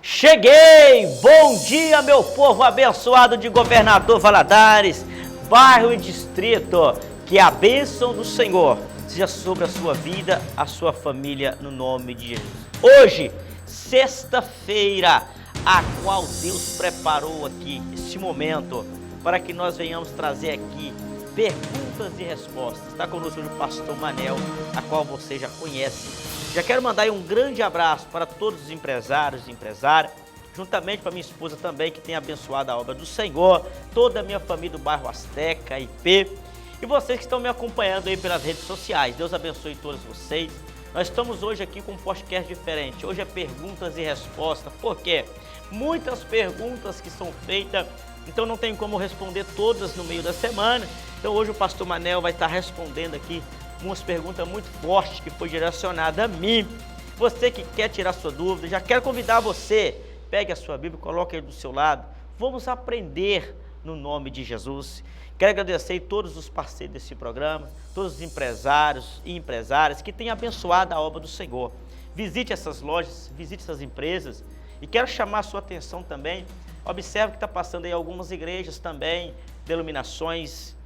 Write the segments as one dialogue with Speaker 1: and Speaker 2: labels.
Speaker 1: Cheguei! Bom dia, meu povo abençoado de Governador Valadares, bairro e distrito. Que a bênção do Senhor seja sobre a sua vida, a sua família, no nome de Jesus. Hoje, sexta-feira, a qual Deus preparou aqui, este momento, para que nós venhamos trazer aqui perguntas e respostas. Está conosco hoje o pastor Manel, a qual você já conhece. Já quero mandar aí um grande abraço para todos os empresários e empresárias, juntamente para minha esposa também, que tem abençoado a obra do Senhor, toda a minha família do bairro Azteca, IP, e vocês que estão me acompanhando aí pelas redes sociais. Deus abençoe todos vocês. Nós estamos hoje aqui com um podcast diferente. Hoje é perguntas e respostas, porque muitas perguntas que são feitas, então não tem como responder todas no meio da semana. Então hoje o pastor Manel vai estar respondendo aqui umas perguntas muito fortes que foi direcionada a mim. Você que quer tirar sua dúvida, já quero convidar você, pegue a sua Bíblia, coloque aí do seu lado. Vamos aprender no nome de Jesus. Quero agradecer a todos os parceiros desse programa, todos os empresários e empresárias que têm abençoado a obra do Senhor. Visite essas lojas, visite essas empresas e quero chamar a sua atenção também. Observe que está passando aí algumas igrejas também, denominações,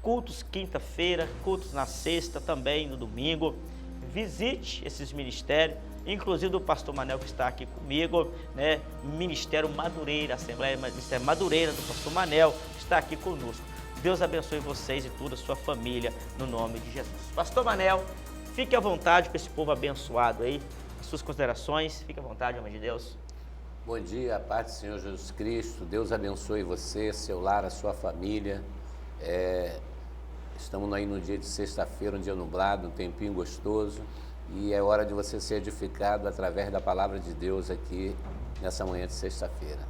Speaker 1: cultos quinta-feira, cultos na sexta, também no domingo. Visite esses ministérios, inclusive do pastor Manel que está aqui comigo, né? Ministério Madureira, Assembleia Ministério Madureira do pastor Manel, está aqui conosco. Deus abençoe vocês e toda a sua família, no nome de Jesus. Pastor Manel, fique à vontade com esse povo abençoado aí, as suas considerações, fique à vontade, homem de Deus.
Speaker 2: Bom dia, a paz do Senhor Jesus Cristo, Deus abençoe você, seu lar, a sua família. Estamos aí no dia de sexta-feira, um dia nublado, um tempinho gostoso, e é hora de você ser edificado através da palavra de Deus aqui nessa manhã de sexta-feira.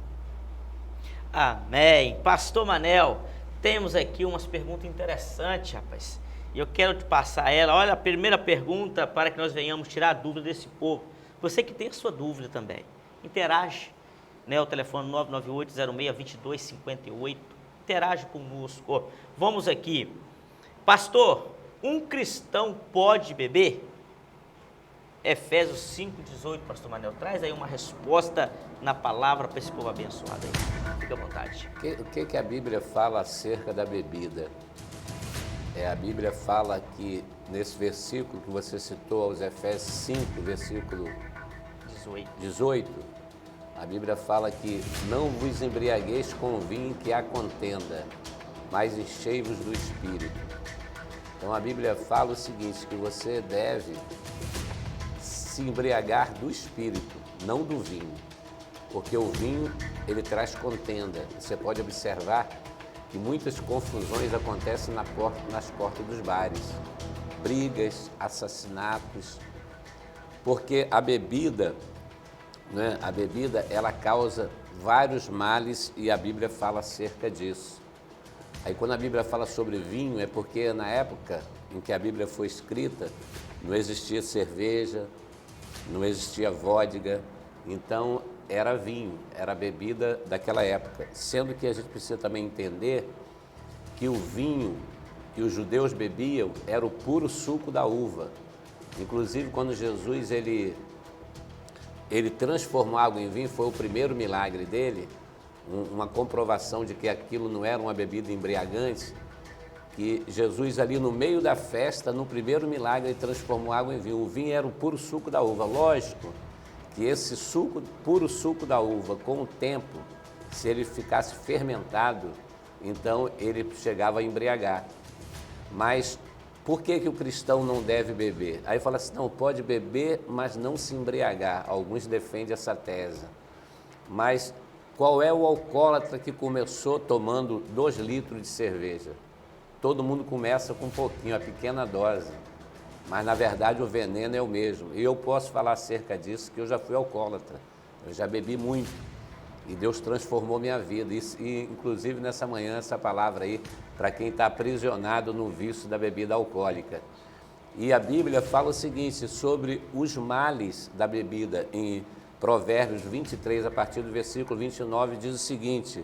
Speaker 1: Amém. Pastor Manel, temos aqui umas perguntas interessantes, rapaz, e eu quero te passar ela. Olha, a primeira pergunta para que nós venhamos tirar a dúvida desse povo. Você que tem a sua dúvida também, interage, né? O telefone 998-06-2258, interage conosco. Vamos aqui. Pastor, um cristão pode beber? Efésios 5,18, pastor Manel, traz aí uma resposta na palavra para esse povo abençoado aí. Fica à vontade.
Speaker 2: O que a Bíblia fala acerca da bebida? A Bíblia fala que nesse versículo que você citou, aos Efésios 5, versículo 18, a Bíblia fala que não vos embriagueis com vinho que há contenda, mas enchei-vos do Espírito. Então a Bíblia fala o seguinte, que você deve se embriagar do Espírito, não do vinho, porque o vinho ele traz contenda. Você pode observar que muitas confusões acontecem nas portas dos bares, brigas, assassinatos, porque a bebida, né, ela causa vários males e a Bíblia fala acerca disso. Aí quando a Bíblia fala sobre vinho, é porque na época em que a Bíblia foi escrita, não existia cerveja, não existia vodka, então era vinho, era a bebida daquela época. Sendo que a gente precisa também entender que o vinho que os judeus bebiam era o puro suco da uva. Inclusive quando Jesus ele transformou água em vinho, foi o primeiro milagre dele, uma comprovação de que aquilo não era uma bebida embriagante, que Jesus ali no meio da festa, no primeiro milagre, ele transformou água em vinho. O vinho era o puro suco da uva. Lógico que esse suco, puro suco da uva, com o tempo, se ele ficasse fermentado, então ele chegava a embriagar. Mas por que o cristão não deve beber? Aí fala assim, não, pode beber, mas não se embriagar. Alguns defendem essa tese. Mas qual é o alcoólatra que começou tomando 2 litros de cerveja? Todo mundo começa com um pouquinho, a pequena dose, mas na verdade o veneno é o mesmo. E eu posso falar acerca disso, que eu já fui alcoólatra, eu já bebi muito e Deus transformou minha vida. E inclusive nessa manhã, essa palavra aí, para quem está aprisionado no vício da bebida alcoólica. E a Bíblia fala o seguinte, sobre os males da bebida, em Provérbios 23, a partir do versículo 29, diz o seguinte: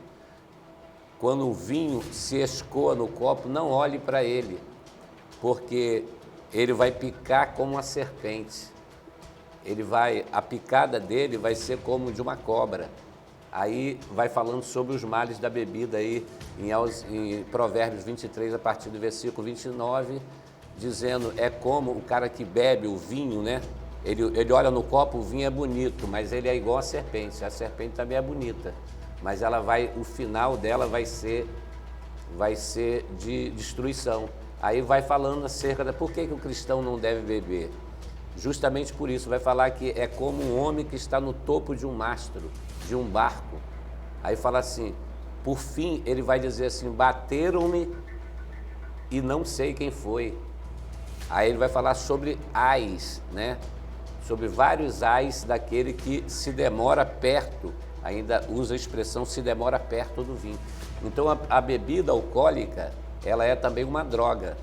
Speaker 2: quando o vinho se escoa no copo, não olhe para ele, porque ele vai picar como uma serpente. a picada dele vai ser como de uma cobra. Aí vai falando sobre os males da bebida aí em Provérbios 23, a partir do versículo 29, dizendo, é como o cara que bebe o vinho, né? Ele olha no copo, o vinho é bonito, mas ele é igual a serpente também é bonita, mas o final dela vai ser de destruição. Aí vai falando acerca por que o cristão não deve beber. Justamente por isso, vai falar que é como um homem que está no topo de um mastro, de um barco. Aí fala assim, por fim, ele vai dizer assim, bateram-me e não sei quem foi. Aí ele vai falar sobre ais, né? Sobre vários ais daquele que se demora perto, ainda usa a expressão se demora perto do vinho. Então a bebida alcoólica, ela é também uma droga.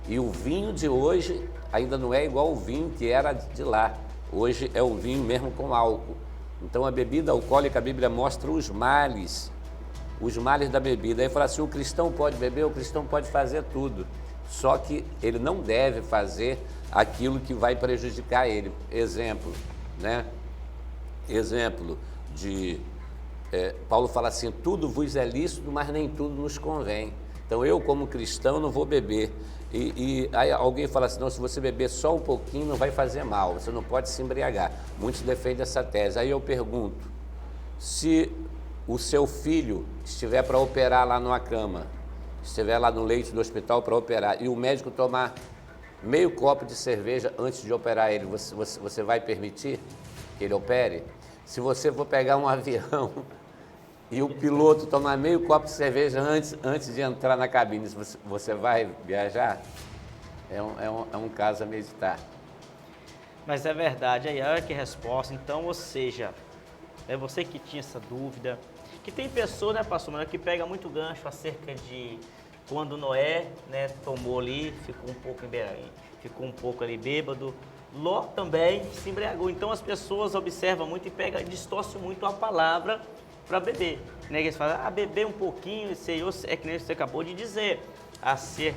Speaker 2: E o vinho de hoje ainda não é igual ao vinho que era de lá. Hoje é o vinho mesmo com álcool. Então a bebida alcoólica, a Bíblia mostra os males da bebida. Aí fala assim, o cristão pode beber, o cristão pode fazer tudo. Só que ele não deve fazer aquilo que vai prejudicar ele. Exemplo, né? Exemplo de... Paulo fala assim, tudo vos é lícito, mas nem tudo nos convém. Então eu, como cristão, não vou beber. E aí alguém fala assim, não, se você beber só um pouquinho não vai fazer mal, você não pode se embriagar. Muitos defendem essa tese. Aí eu pergunto, se o seu filho estiver para operar lá numa cama, estiver lá no leito do hospital para operar, e o médico tomar meio copo de cerveja antes de operar ele, você vai permitir que ele opere? Se você for pegar um avião e o piloto tomar meio copo de cerveja antes de entrar na cabine, você vai viajar? É um caso a meditar.
Speaker 1: Mas é verdade, aí olha que resposta. Então, ou seja, é você que tinha essa dúvida, que tem pessoa, né, pastor Manuel, que pega muito gancho acerca de quando Noé, né, tomou ali, ficou um pouco ali bêbado, Ló também se embriagou. Então as pessoas observam muito e distorcem muito a palavra para beber. Né? Eles falam, beber um pouquinho, Senhor, é que nem você acabou de dizer,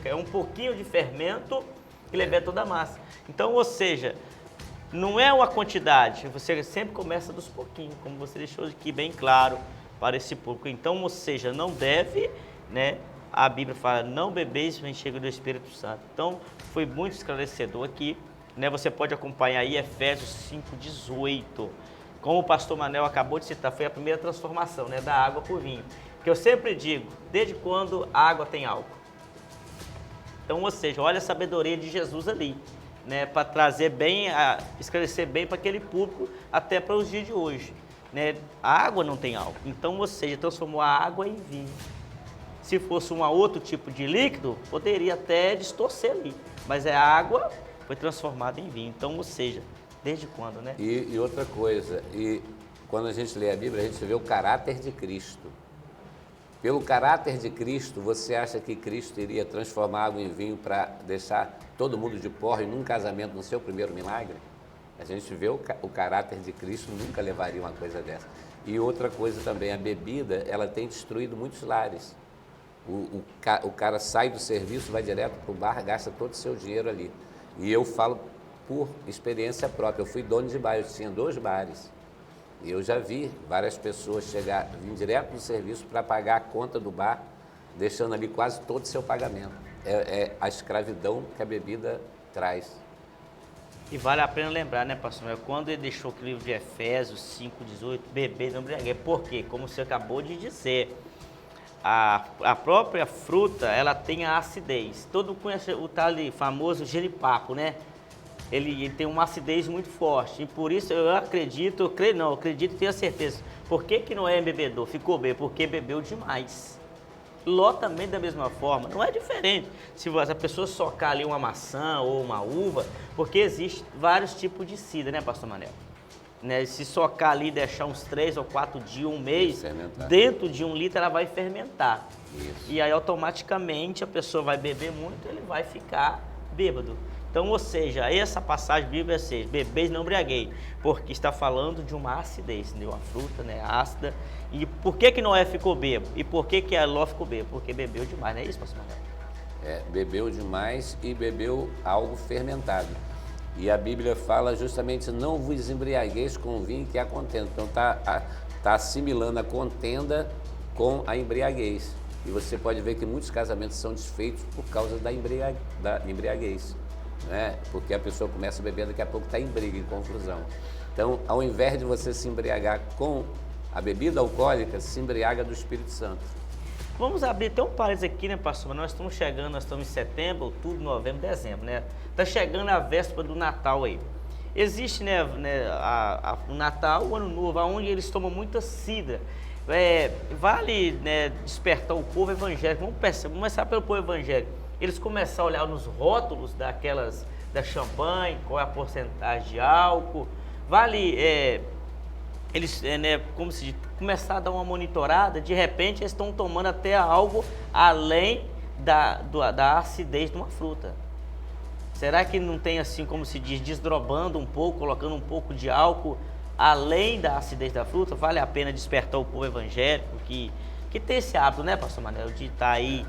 Speaker 1: é um pouquinho de fermento que leva toda a massa. Então, ou seja, não é uma quantidade, você sempre começa dos pouquinhos, como você deixou aqui bem claro para esse público. Então, ou seja, não deve, né? A Bíblia fala, não bebeis o enxergo do Espírito Santo. Então, foi muito esclarecedor aqui, né? Você pode acompanhar aí Efésios 5:18. Como o pastor Manel acabou de citar, foi a primeira transformação, né, da água por vinho. Que eu sempre digo, desde quando a água tem álcool? Então, ou seja, olha a sabedoria de Jesus ali, né, para trazer bem, esclarecer bem para aquele público, até para os dias de hoje. Né? A água não tem álcool, então, ou seja, transformou a água em vinho. Se fosse um outro tipo de líquido, poderia até distorcer ali, mas a água foi transformada em vinho. Então, ou seja, desde quando, né?
Speaker 2: E outra coisa, quando a gente lê a Bíblia, a gente vê o caráter de Cristo. Pelo caráter de Cristo, você acha que Cristo iria transformar água em vinho para deixar todo mundo de porre num casamento, no seu primeiro milagre? A gente vê o caráter de Cristo, nunca levaria uma coisa dessa. E outra coisa também, a bebida, ela tem destruído muitos lares. O cara sai do serviço, vai direto para o bar, gasta todo o seu dinheiro ali. E eu falo por experiência própria, eu fui dono de bar, eu tinha 2 bares. E eu já vi várias pessoas vir direto do serviço para pagar a conta do bar, deixando ali quase todo o seu pagamento. É a escravidão que a bebida traz.
Speaker 1: E vale a pena lembrar, né, pastor? Quando ele deixou o livro de Efésios 5:18, beber não embriaguez. Por quê? Como você acabou de dizer, a própria fruta, ela tem a acidez. Todo mundo conhece o tal famoso jenipapo, né? Ele tem uma acidez muito forte. E por isso eu acredito e tenho certeza. Por que Noé bebedor? Ficou bêbado? Porque bebeu demais. Ló também da mesma forma, não é diferente. Se a pessoa socar ali uma maçã ou uma uva, porque existe vários tipos de cidra, né, pastor Manel? Né, se socar ali, deixar uns 3 ou 4 dias, um mês, dentro de 1 litro ela vai fermentar.
Speaker 2: Isso.
Speaker 1: E aí automaticamente a pessoa vai beber muito, ele vai ficar bêbado. Então, ou seja, essa passagem bíblica é assim, bebeis não embriaguei, porque está falando de uma acidez, né? Uma fruta, né, ácida. E por que Noé ficou bêbado? E por que a Ló ficou bêbado? Porque bebeu demais, não é isso, pastor Manuel?
Speaker 2: Bebeu demais e bebeu algo fermentado. E a Bíblia fala justamente, não vos embriagueis com o vinho que há contenda. Então tá assimilando a contenda com a embriaguez. E você pode ver que muitos casamentos são desfeitos por causa da embriaguez, né? Porque a pessoa começa a beber, daqui a pouco está em briga, em confusão. Então, ao invés de você se embriagar com a bebida alcoólica, se embriaga do Espírito Santo.
Speaker 1: Vamos abrir até um parênteses aqui, né, pastor? Nós estamos chegando, nós estamos em setembro, outubro, novembro, dezembro, né? Está chegando a véspera do Natal aí. Existe, né, o Natal, o Ano Novo, onde eles tomam muita cidra. Vale, né, despertar o povo evangélico. Vamos começar pelo povo evangélico. Eles começam a olhar nos rótulos da champanhe, qual é a porcentagem de álcool. Vale, eles, né, como se diz, começar a dar uma monitorada. De repente eles estão tomando até algo além da acidez de uma fruta. Será que não tem, assim, como se diz, desdobando um pouco, colocando um pouco de álcool além da acidez da fruta? Vale a pena despertar o povo evangélico que tem esse hábito, né, pastor Manel, de estar aí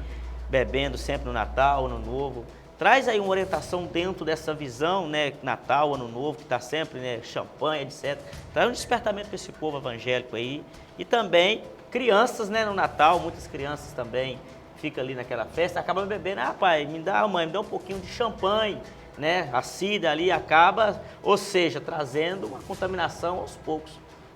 Speaker 1: bebendo sempre no Natal, Ano Novo. Traz aí uma orientação dentro dessa visão, né, Natal, Ano Novo, que está sempre, né, champanhe, etc. Traz um despertamento para esse povo evangélico aí. E também crianças, né, no Natal, muitas crianças também ficam ali naquela festa, acabam bebendo. Ah, pai, mãe, me dá um pouquinho de champanhe, né? A cidra ali acaba, ou seja, trazendo uma contaminação aos poucos.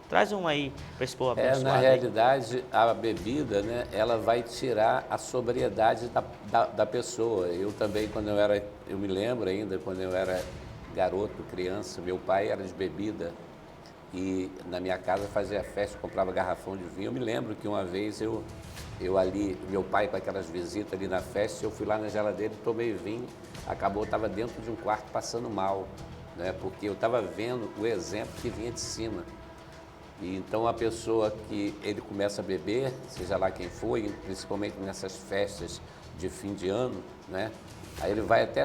Speaker 1: Traz um aí para esse povo abençoado.
Speaker 2: Na realidade, a bebida, né, ela vai tirar a sobriedade da pessoa. Eu também, eu me lembro ainda, quando eu era garoto, criança, meu pai era de bebida e na minha casa fazia festa, comprava garrafão de vinho. Eu me lembro que uma vez eu ali, meu pai com aquelas visitas ali na festa, eu fui lá na geladeira e tomei vinho, acabou, estava dentro de um quarto passando mal, né, porque eu estava vendo o exemplo que vinha de cima. E então a pessoa que ele começa a beber, seja lá quem for, principalmente nessas festas de fim de ano, né? Aí ele vai até,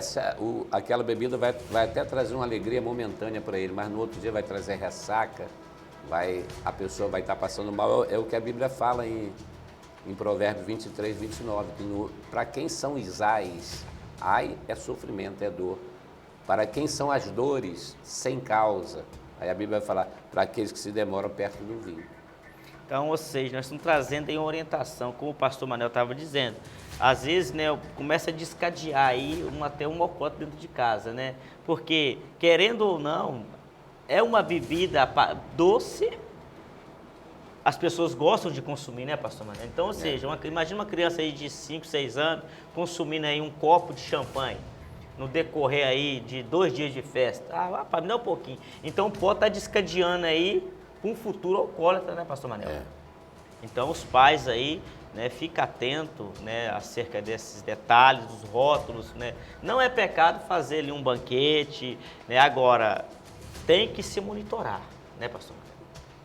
Speaker 2: aquela bebida vai até trazer uma alegria momentânea para ele, mas no outro dia vai trazer ressaca, a pessoa vai estar passando mal. É o que a Bíblia fala em Provérbios 23, 29, que para quem são os ais, ai é sofrimento, é dor. Para quem são as dores sem causa, aí a Bíblia vai falar, para aqueles que se demoram perto do vinho.
Speaker 1: Então, ou seja, nós estamos trazendo aí uma orientação, como o pastor Manel estava dizendo. Às vezes, né, começa a descadear aí até um alcoólatra dentro de casa, né? Porque, querendo ou não, é uma bebida doce, as pessoas gostam de consumir, né, pastor Manel? Então, ou seja, imagina uma criança aí de 5, 6 anos consumindo aí um copo de champanhe no decorrer aí de 2 dias de festa. Ah, rapaz, me dá um pouquinho. Então, pode estar descadeando aí um futuro alcoólatra, né, pastor Manel? Então, os pais aí, né, fica atento, né, acerca desses detalhes, dos rótulos, né? Não é pecado fazer ali um banquete, né? Agora, tem que se monitorar, né, pastor Manel?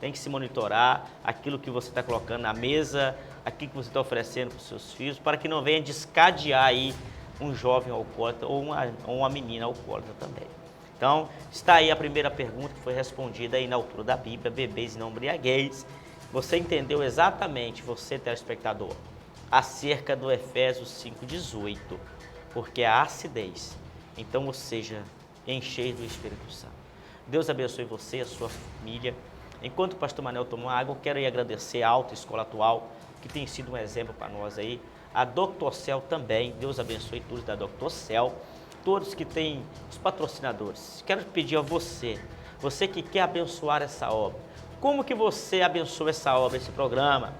Speaker 1: Tem que se monitorar aquilo que você está colocando na mesa, aquilo que você está oferecendo para os seus filhos, para que não venha descadear aí um jovem alcoólatra ou uma menina alcoólatra também. Então, está aí a primeira pergunta que foi respondida aí na altura da Bíblia, bebeis e não embriagueis. Você entendeu exatamente, você telespectador, acerca do Efésios 5,18, porque a acidez, então, ou seja, encheis do Espírito Santo. Deus abençoe você, a sua família. Enquanto o pastor Manel tomou água, eu quero aí agradecer a Alta Escola Atual, que tem sido um exemplo para nós aí. A Dr. Cel também, Deus abençoe todos da Dr. Cel, todos que têm os patrocinadores. Quero pedir a você que quer abençoar essa obra, como que você abençoa essa obra, esse programa?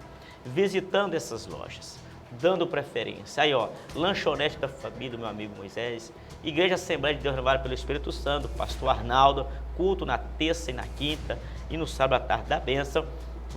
Speaker 1: Visitando essas lojas, dando preferência. Aí, ó, Lanchonete da Família do meu amigo Moisés, Igreja Assembleia de Deus Renovada pelo Espírito Santo, Pastor Arnaldo, culto na terça e na quinta e no sábado à tarde da bênção.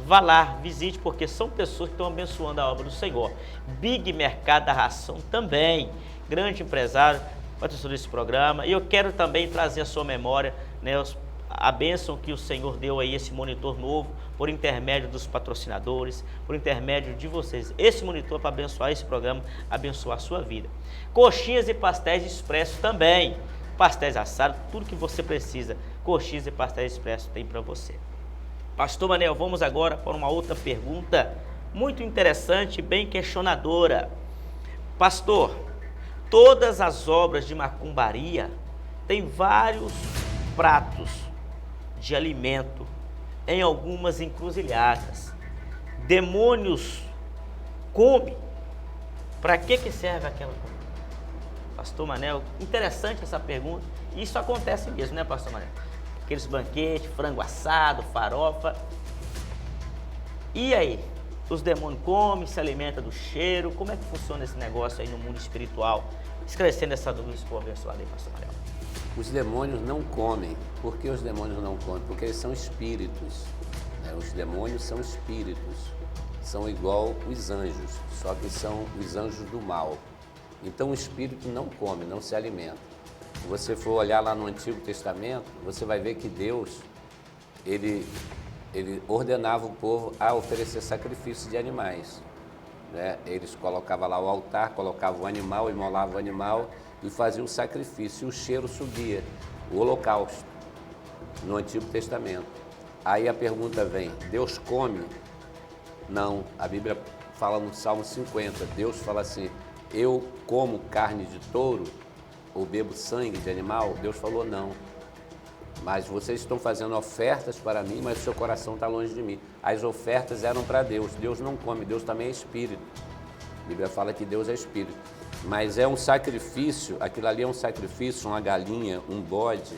Speaker 1: Vá lá, visite, porque são pessoas que estão abençoando a obra do Senhor. Big Mercado da Ração também, grande empresário, patrocinador desse programa. E eu quero também trazer à sua memória, né, a bênção que o Senhor deu aí, esse monitor novo, por intermédio dos patrocinadores, por intermédio de vocês. Esse monitor para abençoar esse programa, abençoar a sua vida. Coxinhas e pastéis expresso também. Pastéis assados, tudo que você precisa. Coxinhas e pastéis expresso tem para você. Pastor Manel, vamos agora para uma outra pergunta muito interessante e bem questionadora. Pastor, todas as obras de macumbaria tem vários pratos de alimento em algumas encruzilhadas. Demônios comem. Para que serve aquela comida? Pastor Manel, interessante essa pergunta. Isso acontece mesmo, né, Pastor Manel? Aqueles banquetes, frango assado, farofa. E aí? Os demônios comem, se alimentam do cheiro. Como é que funciona esse negócio aí no mundo espiritual? Esclarecendo essa dúvida, se for abençoado aí, Pastor Manel.
Speaker 2: Os demônios não comem. Por que os demônios não comem? Porque eles são espíritos. Os demônios são espíritos. São igual os anjos, só que são os anjos do mal. Então o espírito não come, não se alimenta. Se você for olhar lá no Antigo Testamento, você vai ver que Deus, ele ordenava o povo a oferecer sacrifícios de animais. Né? Eles colocavam lá o altar, colocavam o animal, imolavam o animal e faziam o sacrifício. E o cheiro subia, o holocausto, no Antigo Testamento. Aí a pergunta vem, Deus come? Não, a Bíblia fala no Salmo 50, Deus fala assim, eu como carne de touro ou bebo sangue de animal? Deus falou não. Mas vocês estão fazendo ofertas para mim, mas o seu coração está longe de mim. As ofertas eram para Deus. Deus não come, Deus também é espírito. A Bíblia fala que Deus é espírito. Mas é um sacrifício, aquilo ali é um sacrifício, uma galinha, um bode,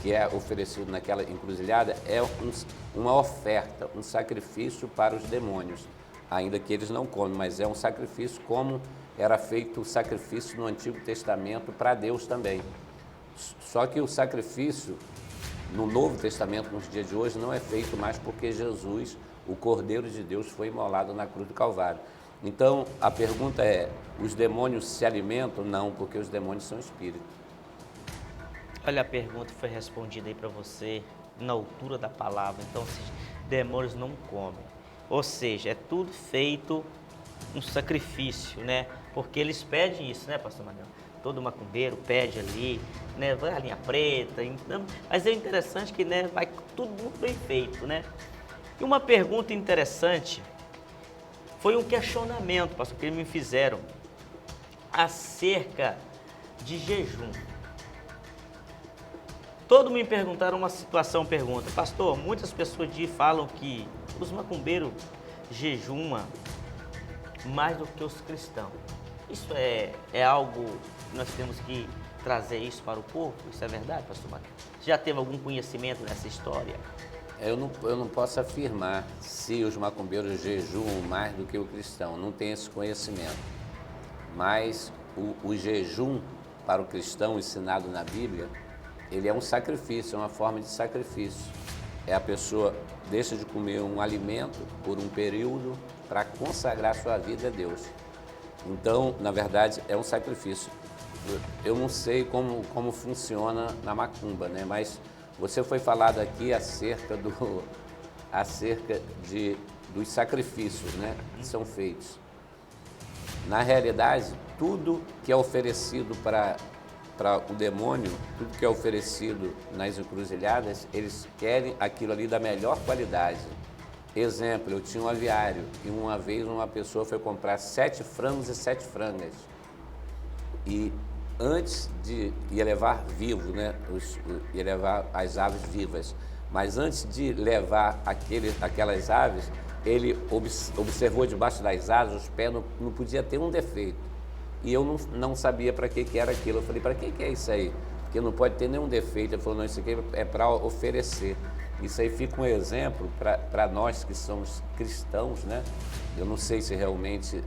Speaker 2: que é oferecido naquela encruzilhada, é uma oferta, um sacrifício para os demônios. Ainda que eles não comem, mas é um sacrifício como era feito o sacrifício no Antigo Testamento para Deus também. Só que o sacrifício no Novo Testamento, nos dias de hoje, não é feito mais porque Jesus, o Cordeiro de Deus, foi imolado na cruz do Calvário. Então, a pergunta é, os demônios se alimentam? Não, porque os demônios são espíritos.
Speaker 1: Olha, a pergunta foi respondida aí para você na altura da palavra. Então, demônios não comem. Ou seja, é tudo feito um sacrifício, né? Porque eles pedem isso, né, Pastor Manuel? Todo macumbeiro pede ali, né? Vai a linha preta, então, mas é interessante que, né, vai tudo muito bem feito, né? E uma pergunta interessante foi um questionamento, pastor, que eles me fizeram acerca de jejum. Todos me perguntaram uma situação, pergunta, pastor, muitas pessoas falam que os macumbeiros jejumam mais do que os cristãos. Isso é algo que nós temos que trazer isso para o povo? Isso é verdade, pastor Manuel? Você já teve algum conhecimento nessa história?
Speaker 2: Eu não posso afirmar se os macumbeiros jejuam mais do que o cristão, não tenho esse conhecimento. Mas o jejum para o cristão ensinado na Bíblia, ele é um sacrifício, é uma forma de sacrifício. A pessoa deixa de comer um alimento por um período para consagrar sua vida a Deus. Então, na verdade, é um sacrifício. Eu não sei como funciona na macumba, né? Mas você foi falado aqui acerca dos sacrifícios, né, que são feitos. Na realidade, tudo que é oferecido para o demônio, tudo que é oferecido nas encruzilhadas, eles querem aquilo ali da melhor qualidade. Exemplo, eu tinha um aviário e uma vez uma pessoa foi comprar 7 frangos e 7 frangas. E antes ia levar vivo, né? Ia levar as aves vivas. Mas antes de levar aquelas aves, ele observou debaixo das asas, os pés não podia ter um defeito. E eu não sabia para que era aquilo. Eu falei, para que é isso aí? Porque não pode ter nenhum defeito. Ele falou, não, isso aqui é para oferecer. Isso aí fica um exemplo para nós que somos cristãos, né? Eu não sei se realmente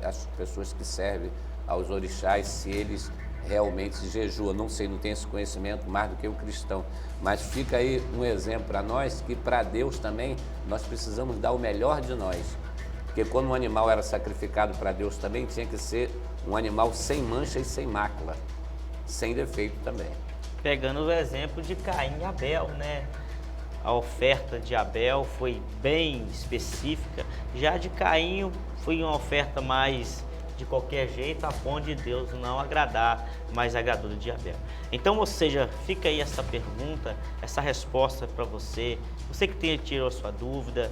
Speaker 2: as pessoas que servem aos orixás, se eles realmente jejuam, não sei, não tenho esse conhecimento mais do que o cristão, mas fica aí um exemplo para nós que para Deus também nós precisamos dar o melhor de nós, porque quando um animal era sacrificado para Deus também tinha que ser um animal sem mancha e sem mácula, sem defeito também.
Speaker 1: Pegando o exemplo de Caim e Abel, né? A oferta de Abel foi bem específica, já de Caim foi uma oferta mais de qualquer jeito, a ponto de Deus não agradar, mas agradou de Abel. Então, ou seja, fica aí essa pergunta, essa resposta para você que tirou a sua dúvida,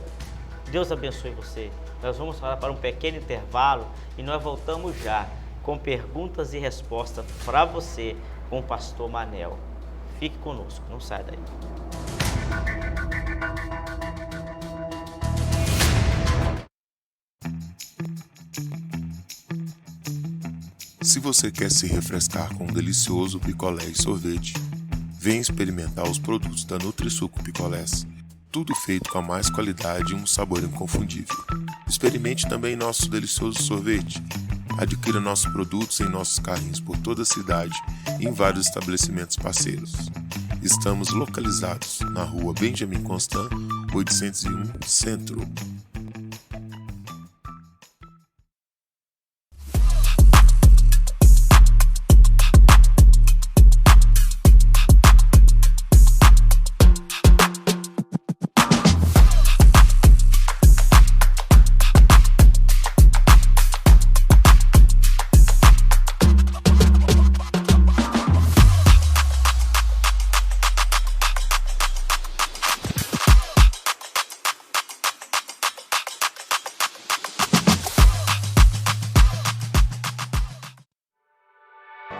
Speaker 1: Deus abençoe você. Nós vamos falar para um pequeno intervalo e nós voltamos já com perguntas e respostas para você com o pastor Manel. Fique conosco, não saia daí.
Speaker 3: Se você quer se refrescar com um delicioso picolé e sorvete, venha experimentar os produtos da Nutrisuco Picolés. Tudo feito com a mais qualidade e um sabor inconfundível. Experimente também nosso delicioso sorvete. Adquira nossos produtos em nossos carrinhos por toda a cidade e em vários estabelecimentos parceiros. Estamos localizados na rua Benjamin Constant, 801, Centro.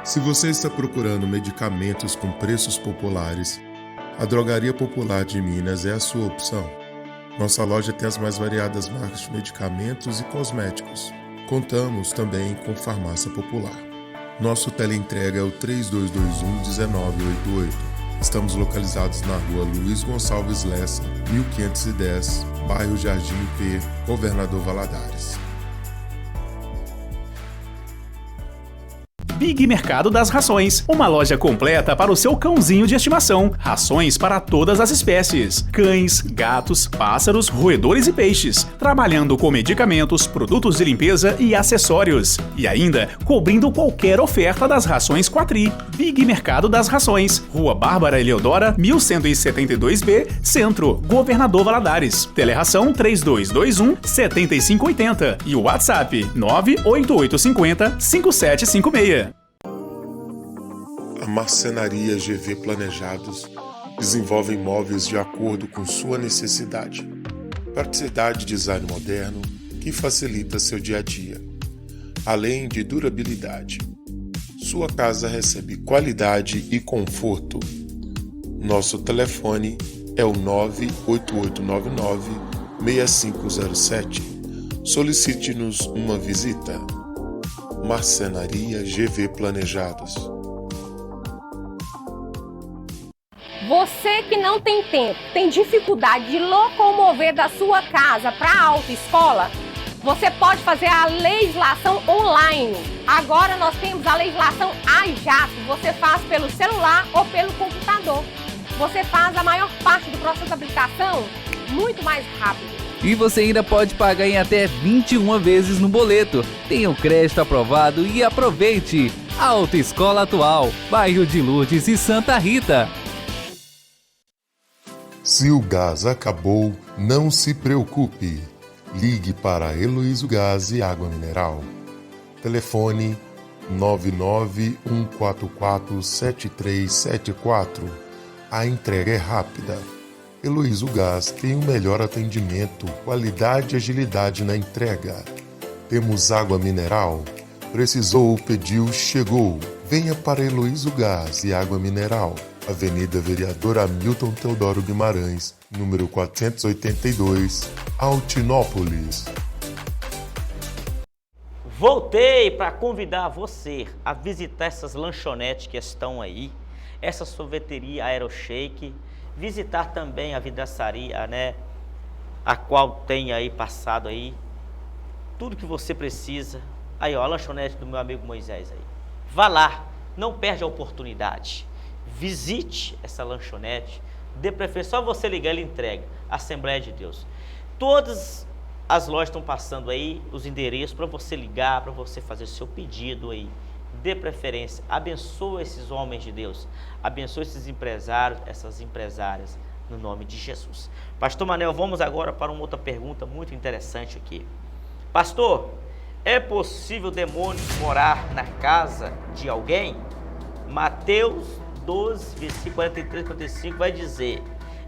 Speaker 3: Se você está procurando medicamentos com preços populares, a Drogaria Popular de Minas é a sua opção. Nossa loja tem as mais variadas marcas de medicamentos e cosméticos. Contamos também com farmácia popular. Nosso teleentrega é o 3221-1988. Estamos localizados na rua Luiz Gonçalves Lessa, 1510, bairro Jardim P, Governador Valadares.
Speaker 4: Big Mercado das Rações, uma loja completa para o seu cãozinho de estimação. Rações para todas as espécies: cães, gatos, pássaros, roedores e peixes. Trabalhando com medicamentos, produtos de limpeza e acessórios. E ainda cobrindo qualquer oferta das rações Quatri. Big Mercado das Rações, Rua Bárbara Eleodora, 1172B, Centro, Governador Valadares. Teleração 3221-7580 e o WhatsApp 98850-5756.
Speaker 3: A Marcenaria GV Planejados desenvolve imóveis de acordo com sua necessidade. Praticidade e design moderno que facilita seu dia a dia, além de durabilidade. Sua casa recebe qualidade e conforto. Nosso telefone é o 98899-6507. Solicite-nos uma visita. Marcenaria GV Planejados.
Speaker 5: Você que não tem tempo, tem dificuldade de locomover da sua casa para a autoescola, você pode fazer a legislação online. Agora nós temos a legislação AJAP. Você faz pelo celular ou pelo computador. Você faz a maior parte do processo de habilitação muito mais rápido.
Speaker 6: E você ainda pode pagar em até 21 vezes no boleto. Tenha o crédito aprovado e aproveite! Autoescola Atual, bairro de Lourdes e Santa Rita.
Speaker 3: Se o gás acabou, não se preocupe. Ligue para Heloísio Gás e Água Mineral. Telefone 991447374. A entrega é rápida. Heloísio Gás tem o melhor atendimento, qualidade e agilidade na entrega. Temos água mineral. Precisou, pediu, chegou. Venha para Heloísio Gás e Água Mineral. Avenida Vereador Hamilton Teodoro Guimarães, número 482, Altinópolis.
Speaker 1: Voltei para convidar você a visitar essas lanchonetes que estão aí, essa sorveteria Aeroshake, visitar também a vidraçaria, né, a qual tem aí passado aí tudo que você precisa. Aí, ó, a lanchonete do meu amigo Moisés aí. Vá lá, não perde a oportunidade. Visite essa lanchonete, de preferência, só você ligar, ele entrega. Assembleia de Deus. Todas as lojas estão passando aí os endereços para você ligar, para você fazer o seu pedido aí. De preferência, abençoa esses homens de Deus, abençoa esses empresários, essas empresárias, no nome de Jesus. Pastor Manel, vamos agora para uma outra pergunta muito interessante aqui. Pastor, é possível demônios morar na casa de alguém? Mateus 12, versículo 43 e 45 vai dizer: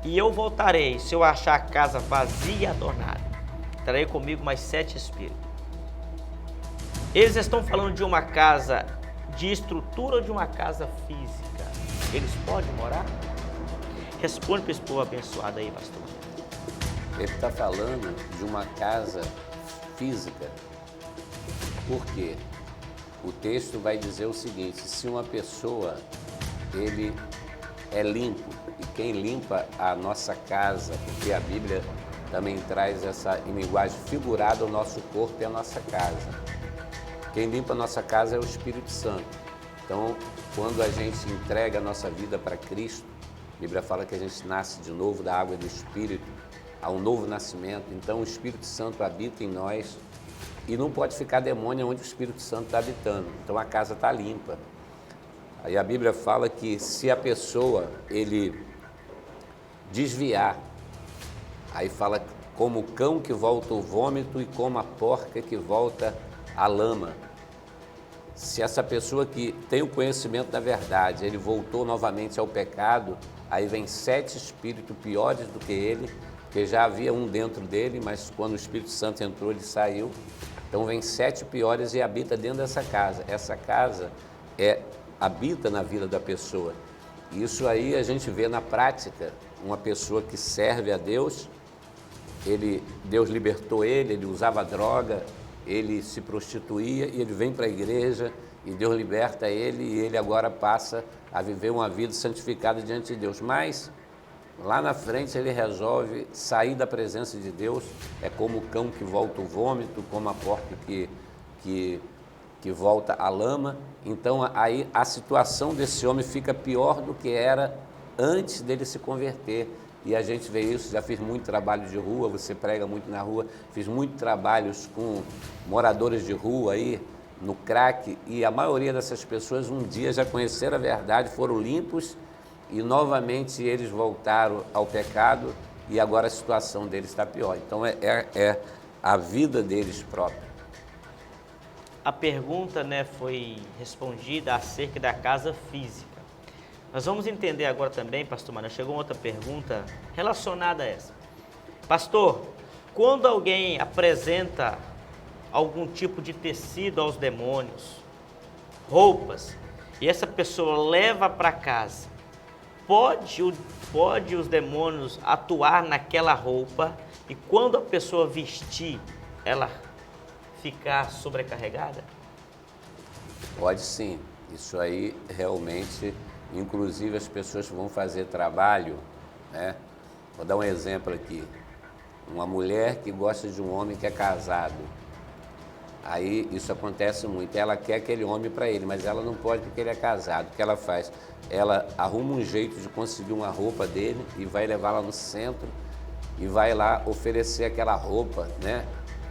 Speaker 1: e eu voltarei, se eu achar a casa vazia e adornada, trarei comigo mais 7 espíritos. Eles estão falando de uma casa de estrutura ou de uma casa física? eles podem morar? Responde para esse povo abençoado aí, pastor.
Speaker 2: Ele está falando de uma casa física. Por quê? O texto vai dizer o seguinte: se uma pessoa, ele é limpo, e quem limpa a nossa casa, porque a Bíblia também traz essa em linguagem figurada, o nosso corpo é a nossa casa. Quem limpa a nossa casa é o Espírito Santo. Então, quando a gente entrega a nossa vida para Cristo, a Bíblia fala que a gente nasce de novo da água e do Espírito, há um novo nascimento. Então, o Espírito Santo habita em nós e não pode ficar demônio onde o Espírito Santo está habitando. Então, a casa está limpa. Aí a Bíblia fala que se a pessoa, ele desviar, aí fala como o cão que volta ao vômito e como a porca que volta à lama. Se essa pessoa que tem o conhecimento da verdade, ele voltou novamente ao pecado, aí vem 7 espíritos piores do que ele, porque já havia um dentro dele, mas quando o Espírito Santo entrou, ele saiu. Então vem 7 piores e habita dentro dessa casa. Essa casa habita na vida da pessoa. Isso aí a gente vê na prática, uma pessoa que serve a Deus, Deus libertou ele usava droga, ele se prostituía e ele vem para a igreja e Deus liberta ele e ele agora passa a viver uma vida santificada diante de Deus. Mas lá na frente ele resolve sair da presença de Deus, é como o cão que volta ao vômito, como a porca que volta à lama. Então aí a situação desse homem fica pior do que era antes dele se converter. E a gente vê isso, já fiz muito trabalho de rua, você prega muito na rua, fiz muitos trabalhos com moradores de rua aí, no crack, e a maioria dessas pessoas um dia já conheceram a verdade, foram limpos e novamente eles voltaram ao pecado e agora a situação deles está pior. Então é a vida deles própria.
Speaker 1: A pergunta, foi respondida acerca da casa física. Nós vamos entender agora também, pastor Manuel, chegou outra pergunta relacionada a essa. Pastor, quando alguém apresenta algum tipo de tecido aos demônios, roupas, e essa pessoa leva para casa, pode os demônios atuar naquela roupa e quando a pessoa vestir, ela ficar sobrecarregada?
Speaker 2: Pode sim, isso aí realmente, inclusive as pessoas que vão fazer trabalho, vou dar um exemplo aqui, uma mulher que gosta de um homem que é casado, aí isso acontece muito, ela quer aquele homem para ele, mas ela não pode porque ele é casado. O que ela faz? Ela arruma um jeito de conseguir uma roupa dele e vai levar lá no centro e vai lá oferecer aquela roupa,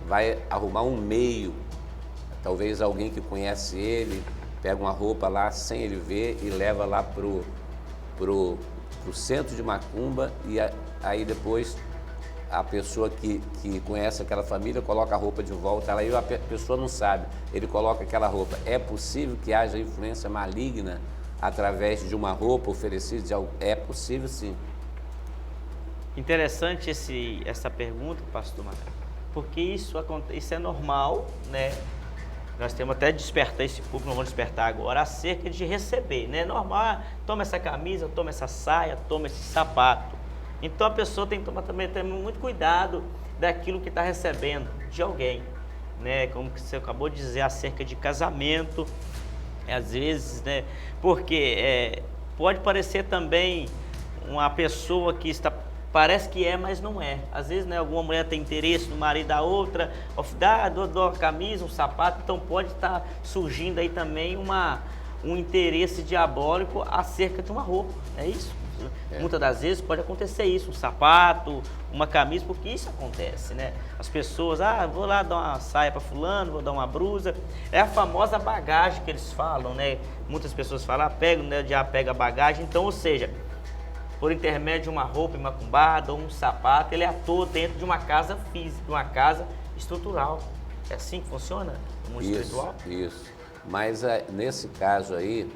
Speaker 2: vai arrumar um meio, talvez alguém que conhece ele, pega uma roupa lá sem ele ver e leva lá pro centro de macumba e aí depois a pessoa que conhece aquela família coloca a roupa de volta, aí a pessoa não sabe, ele coloca aquela roupa. É possível que haja influência maligna através de uma roupa oferecida de algo? É possível sim.
Speaker 1: Interessante essa pergunta, pastor Manuel, porque isso é normal, Nós temos até despertar esse público, não vamos despertar agora, acerca de receber, normal, toma essa camisa, toma essa saia, toma esse sapato. Então a pessoa tem que tomar também muito cuidado daquilo que está recebendo de alguém, Como você acabou de dizer acerca de casamento, às vezes, porque pode parecer também uma pessoa que parece que mas não é. Às vezes, alguma mulher tem interesse no marido da outra, dou uma camisa, um sapato, então pode estar surgindo aí também um interesse diabólico acerca de uma roupa, é isso? Muitas das vezes pode acontecer isso, um sapato, uma camisa, porque isso acontece, As pessoas, vou lá dar uma saia para fulano, vou dar uma blusa, é a famosa bagagem que eles falam, Muitas pessoas falam, o diabo pega a bagagem, então, ou seja, por intermédio de uma roupa imacumbada ou um sapato, ele atua dentro de uma casa física, de uma casa estrutural. É assim que funciona no mundo espiritual?
Speaker 2: Isso. Mas nesse caso aí,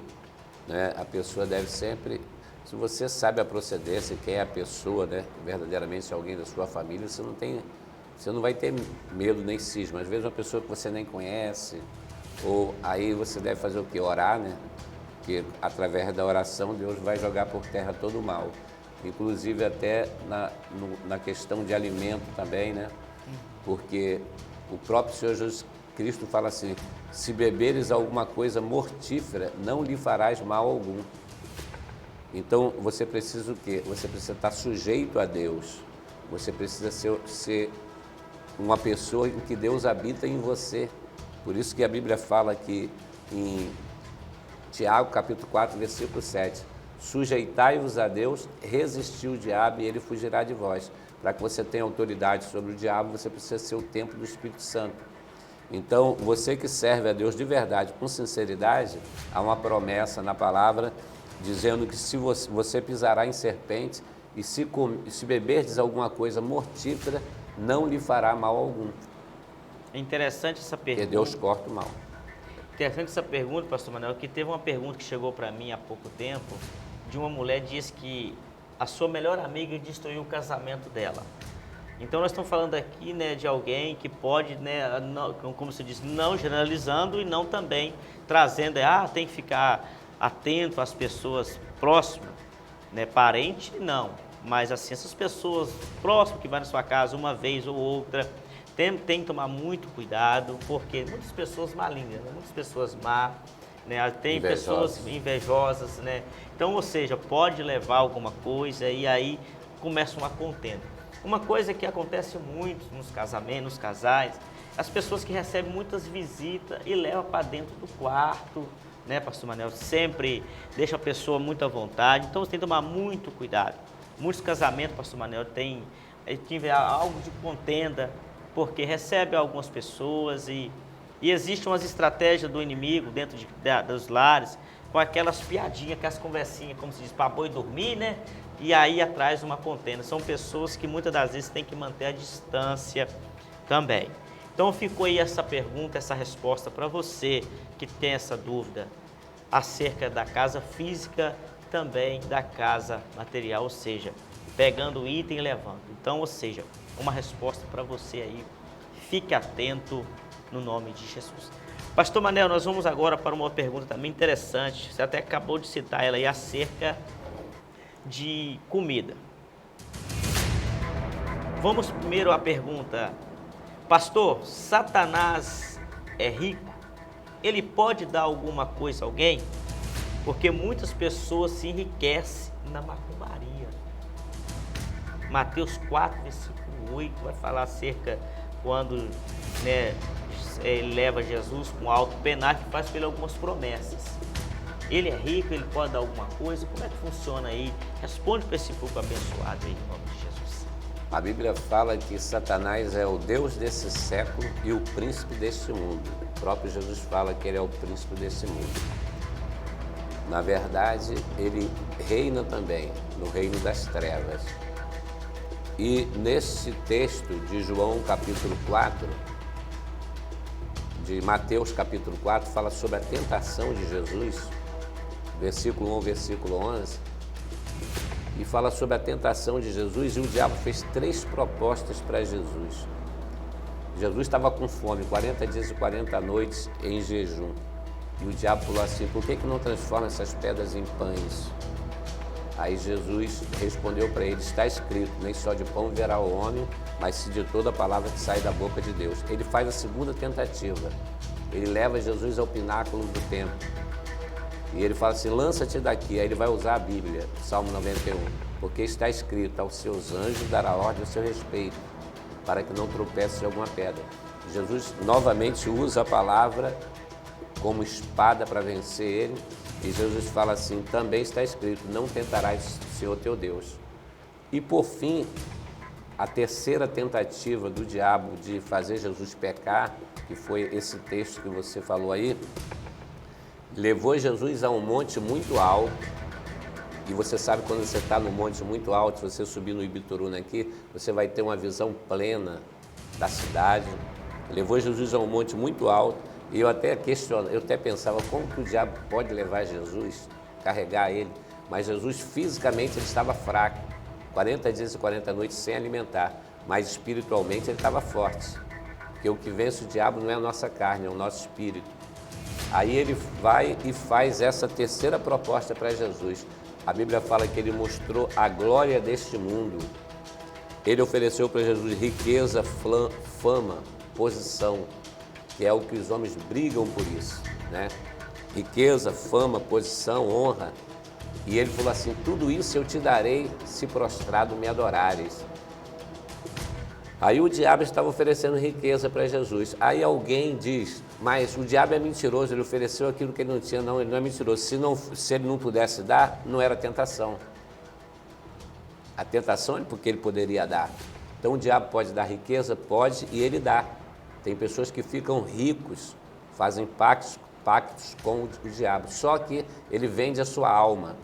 Speaker 2: a pessoa deve sempre, se você sabe a procedência, quem é a pessoa, verdadeiramente alguém da sua família, você não vai ter medo nem cisma. Às vezes uma pessoa que você nem conhece, ou aí você deve fazer o quê? Orar, porque através da oração Deus vai jogar por terra todo o mal, inclusive até na questão de alimento também, né? Porque o próprio Senhor Jesus Cristo fala assim: se beberes alguma coisa mortífera, não lhe farás mal algum. Então você precisa o quê? Você precisa estar sujeito a Deus, você precisa ser uma pessoa em que Deus habita em você. Por isso que a Bíblia fala que em Tiago, capítulo 4, versículo 7, sujeitai-vos a Deus, resisti o diabo e ele fugirá de vós. Para que você tenha autoridade sobre o diabo, você precisa ser o templo do Espírito Santo. Então, você que serve a Deus de verdade, com sinceridade, há uma promessa na palavra dizendo que se você pisará em serpentes e se beberdes alguma coisa mortífera, não lhe fará mal algum.
Speaker 1: É interessante essa pergunta.
Speaker 2: Porque Deus corta o mal.
Speaker 1: Interessante essa pergunta, pastor Manuel, que teve uma pergunta que chegou para mim há pouco tempo, de uma mulher que disse que a sua melhor amiga destruiu o casamento dela. Então nós estamos falando aqui, né, de alguém que pode, né, não, como se diz, não generalizando e não também trazendo, tem que ficar atento às pessoas próximas, né, parente não, mas assim, essas pessoas próximas que vão na sua casa uma vez ou outra, tem que tomar muito cuidado, porque muitas pessoas malignas, né, muitas pessoas má, né, tem pessoas invejosas, né, então, ou seja, pode levar alguma coisa e aí começa uma contenda. Uma coisa que acontece muito nos casamentos, nos casais, as pessoas que recebem muitas visitas e levam para dentro do quarto, né, pastor Manuel? Sempre deixa a pessoa muito à vontade, então você tem que tomar muito cuidado. Muitos casamentos, pastor Manuel, tem algo de contenda, porque recebe algumas pessoas e existem umas estratégias do inimigo dentro dos lares, com aquelas piadinhas, aquelas conversinhas, como se diz, para boi dormir, né? E aí atrás uma contenda. São pessoas que muitas das vezes têm que manter a distância também. Então ficou aí essa pergunta, essa resposta para você que tem essa dúvida acerca da casa física, também da casa material, ou seja, pegando o item e levando. Então, ou seja, uma resposta para você aí. Fique atento no nome de Jesus. Pastor Manuel, nós vamos agora para uma pergunta também interessante. Você até acabou de citar ela aí acerca de comida. Vamos primeiro à pergunta. Pastor, Satanás é rico? Ele pode dar alguma coisa a alguém? Porque muitas pessoas se enriquecem na macumbaria. Mateus 4, versículo 8, vai falar acerca quando, né, ele leva Jesus com alto penário, que faz para ele algumas promessas. Ele é rico, ele pode dar alguma coisa? Como é que funciona aí? Responde para esse povo abençoado aí, em nome de Jesus.
Speaker 2: A Bíblia fala que Satanás é o Deus desse século e o príncipe deste mundo. O próprio Jesus fala que ele é o príncipe desse mundo. Na verdade, ele reina também no reino das trevas. E nesse texto de João capítulo 4, de Mateus capítulo 4, fala sobre a tentação de Jesus, versículo 1, versículo 11, e fala sobre a tentação de Jesus, e o diabo fez 3 propostas para Jesus. Jesus estava com fome, 40 dias e 40 noites em jejum. E o diabo falou assim: por que não transforma essas pedras em pães? Aí Jesus respondeu para ele: está escrito, nem só de pão viverá o homem, mas sim de toda a palavra que sai da boca de Deus. Ele faz a segunda tentativa. Ele leva Jesus ao pináculo do templo. E ele fala assim: lança-te daqui. Aí ele vai usar a Bíblia, Salmo 91. Porque está escrito: aos seus anjos dará ordem a seu respeito, para que não tropece em alguma pedra. Jesus novamente usa a palavra como espada para vencer ele. E Jesus fala assim: também está escrito, não tentarás o Senhor teu Deus. E por fim, a terceira tentativa do diabo de fazer Jesus pecar, que foi esse texto que você falou aí, levou Jesus a um monte muito alto. E você sabe, quando você está no monte muito alto, se você subir no Ibituruna aqui, você vai ter uma visão plena da cidade. Levou Jesus a um monte muito alto. E eu até pensava, como que o diabo pode levar Jesus, carregar ele? Mas Jesus fisicamente ele estava fraco, 40 dias e 40 noites sem alimentar, mas espiritualmente ele estava forte. Porque o que vence o diabo não é a nossa carne, é o nosso espírito. Aí ele vai e faz essa terceira proposta para Jesus. A Bíblia fala que ele mostrou a glória deste mundo. Ele ofereceu para Jesus riqueza, fama, posição, que é o que os homens brigam por isso, né? Riqueza, fama, posição, honra. E ele falou assim, tudo isso eu te darei se prostrado me adorares. Aí o diabo estava oferecendo riqueza para Jesus. Aí alguém diz, mas o diabo é mentiroso, ele ofereceu aquilo que ele não tinha. Não, ele não é mentiroso. Se ele não pudesse dar, não era tentação. A tentação é porque ele poderia dar. Então o diabo pode dar riqueza? Pode, e ele dá. Tem pessoas que ficam ricos, fazem pactos com o diabo, só que ele vende a sua alma.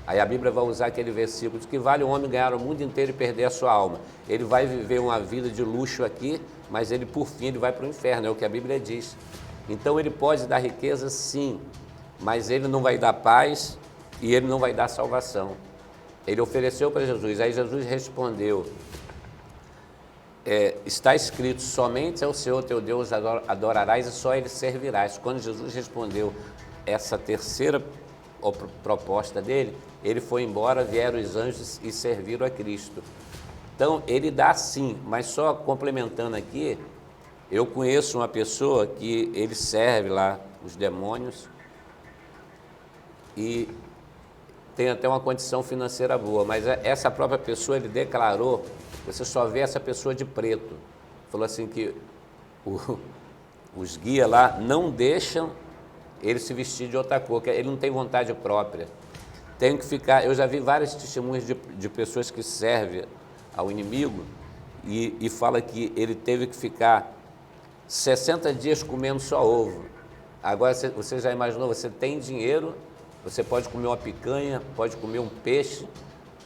Speaker 2: Aí a Bíblia vai usar aquele versículo de que vale o homem ganhar o mundo inteiro e perder a sua alma. Ele vai viver uma vida de luxo aqui, mas ele por fim ele vai para o inferno, é o que a Bíblia diz. Então ele pode dar riqueza sim, mas ele não vai dar paz e ele não vai dar salvação. Ele ofereceu para Jesus, aí Jesus respondeu, está escrito, somente ao Senhor teu Deus adorarás e só Ele servirás. Quando Jesus respondeu essa terceira proposta dele, ele foi embora, vieram os anjos e serviram a Cristo. Então, ele dá sim, mas só complementando aqui, eu conheço uma pessoa que ele serve lá os demônios e tem até uma condição financeira boa, mas essa própria pessoa, ele declarou, você só vê essa pessoa de preto. Falou assim que os guias lá não deixam ele se vestir de outra cor, que ele não tem vontade própria. Tem que ficar, eu já vi vários testemunhos de pessoas que servem ao inimigo e fala que ele teve que ficar 60 dias comendo só ovo. Agora você já imaginou, você tem dinheiro, você pode comer uma picanha, pode comer um peixe,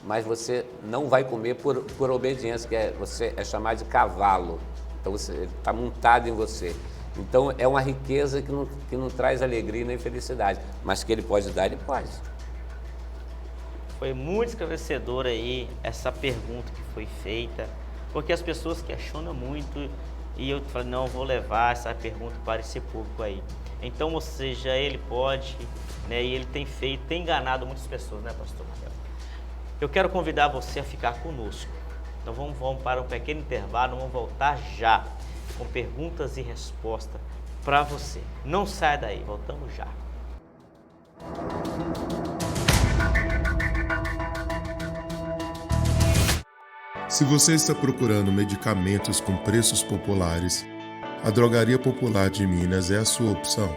Speaker 2: mas você não vai comer por obediência, que você é chamado de cavalo. Então ele está montado em você. Então é uma riqueza que não traz alegria nem felicidade, mas que ele pode dar, ele pode.
Speaker 1: Foi muito esclarecedor aí essa pergunta que foi feita, porque as pessoas questionam muito e eu falei, não, vou levar essa pergunta para esse público aí. Então, ou seja, ele pode, né, e ele tem enganado muitas pessoas, né, pastor Marcelo? Eu quero convidar você a ficar conosco. Então vamos para um pequeno intervalo, vamos voltar já com perguntas e respostas para você. Não saia daí, voltamos já.
Speaker 3: Se você está procurando medicamentos com preços populares, a Drogaria Popular de Minas é a sua opção.